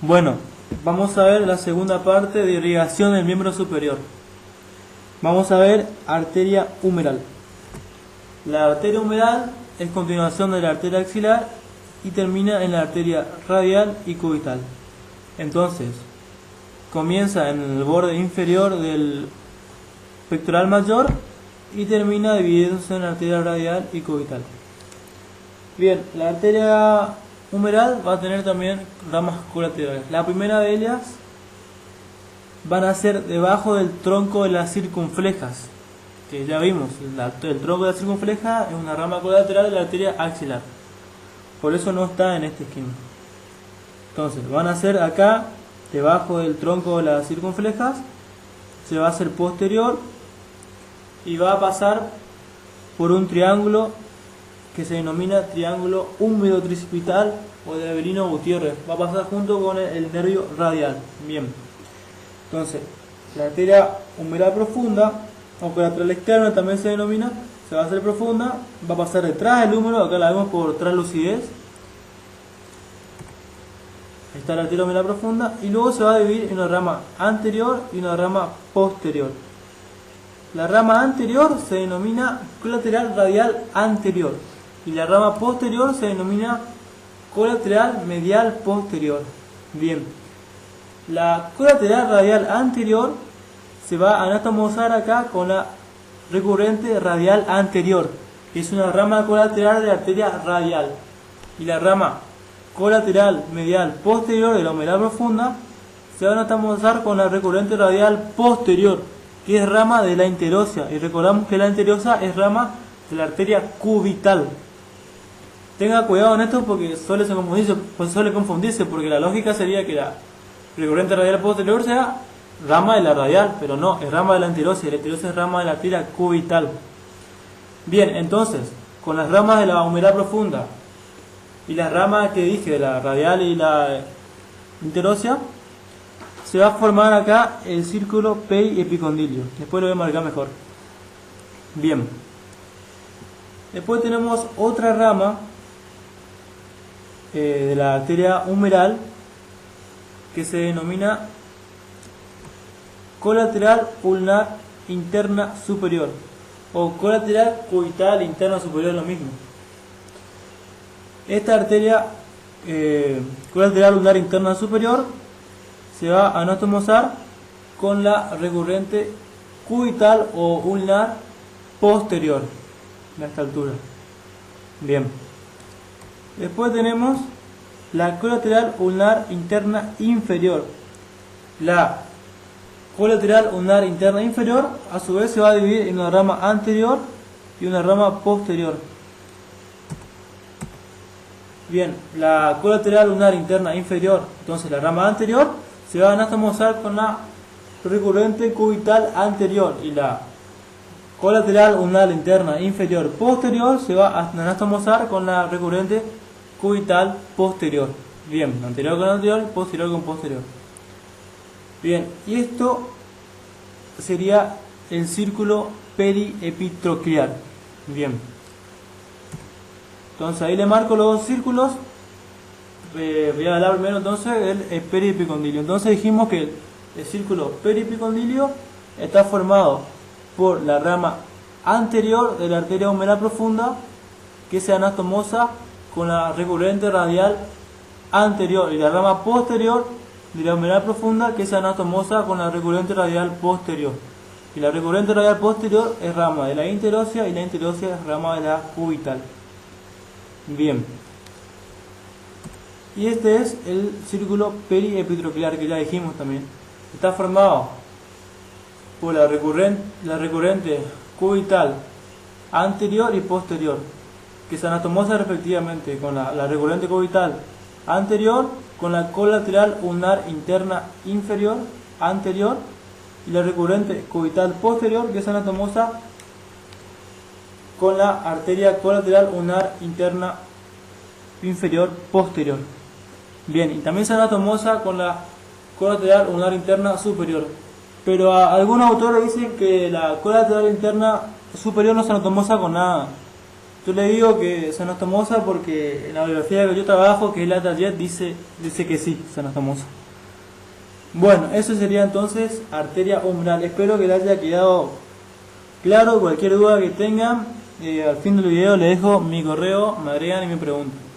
Bueno, vamos a ver la segunda parte de irrigación del miembro superior. Vamos a ver arteria humeral. La arteria humeral es continuación de la arteria axilar y termina en la arteria radial y cubital. Entonces, comienza en el borde inferior del pectoral mayor y termina dividiéndose en la arteria radial y cubital. Bien, la arteria humeral va a tener también ramas colaterales. La primera de ellas van a ser debajo del tronco de las circunflejas, que ya vimos, el tronco de la circunfleja es una rama colateral de la arteria axilar, por eso no está en este esquema. Entonces van a ser acá debajo del tronco de las circunflejas, se va a hacer posterior y va a pasar por un triángulo que se denomina triángulo húmedo tricipital o de Avelino Gutiérrez. Va a pasar junto con el nervio radial. Bien, entonces la arteria humeral profunda o colateral externa también se denomina, se va a hacer profunda, va a pasar detrás del húmero, acá la vemos por translucidez. Ahí está la arteria humeral profunda y luego se va a dividir en una rama anterior y una rama posterior. La rama anterior se denomina colateral radial anterior y la rama posterior se denomina colateral medial posterior. Bien, la colateral radial anterior se va a anatomosar acá con la recurrente radial anterior, que es una rama colateral de la arteria radial, y la rama colateral medial posterior de la humeral profunda se va a anatomosar con la recurrente radial posterior, que es rama de la interósea, y recordamos que la interósea es rama de la arteria cubital. Tenga cuidado en esto porque suele confundirse, porque la lógica sería que la recurrente radial posterior sea rama de la radial, pero no, es rama de la interósea, y la interósea es rama de la arteria cubital. Bien, entonces, con las ramas de la humeral profunda y las ramas que dije de la radial y la interósea, se va a formar acá el círculo periepicondilio. Después lo voy a marcar mejor. Bien. Después tenemos otra rama de la arteria humeral que se denomina colateral ulnar interna superior o colateral cubital interna superior, lo mismo. Esta arteria colateral ulnar interna superior se va a anatomosar con la recurrente cubital o ulnar posterior a esta altura. Bien. Después tenemos la colateral ulnar interna inferior. La colateral ulnar interna inferior a su vez se va a dividir en una rama anterior y una rama posterior. Bien, la colateral ulnar interna inferior, entonces la rama anterior, se va a anatomosar con la recurrente cubital anterior, y la colateral ulnar interna inferior posterior se va a anatomosar con la recurrente cubital posterior. Bien, anterior con anterior, posterior con posterior. Bien, y esto sería el círculo periepitroclear. Bien, entonces ahí le marco los dos círculos. Voy a hablar primero entonces del periepicondilio. Entonces dijimos que el círculo periepicondilio está formado por la rama anterior de la arteria humeral profunda, que se anastomosa con la recurrente radial anterior, y la rama posterior de la humeral profunda, que se anastomosa con la recurrente radial posterior. Y la recurrente radial posterior es rama de la interósea y la interósea es rama de la cubital. Bien. Y este es el círculo periepitroclear que ya dijimos también. Está formado por la recurrente cubital anterior y posterior, que se anatomosa respectivamente con la recurrente cubital anterior con la colateral ulnar interna inferior anterior y la recurrente cubital posterior, que se anatomosa con la arteria colateral ulnar interna inferior posterior. Bien, y también se anatomosa con la colateral ulnar interna superior. Pero algunos autores dicen que la colateral interna superior no se anatomosas con nada. Yo le digo que es anastomosa porque en la bibliografía que yo trabajo, que es la Jet, dice que sí, es anastomosa. Bueno, eso sería entonces arteria umbral. Espero que les haya quedado claro. Cualquier duda que tengan, al fin del video les dejo mi correo, me agregan y me preguntan.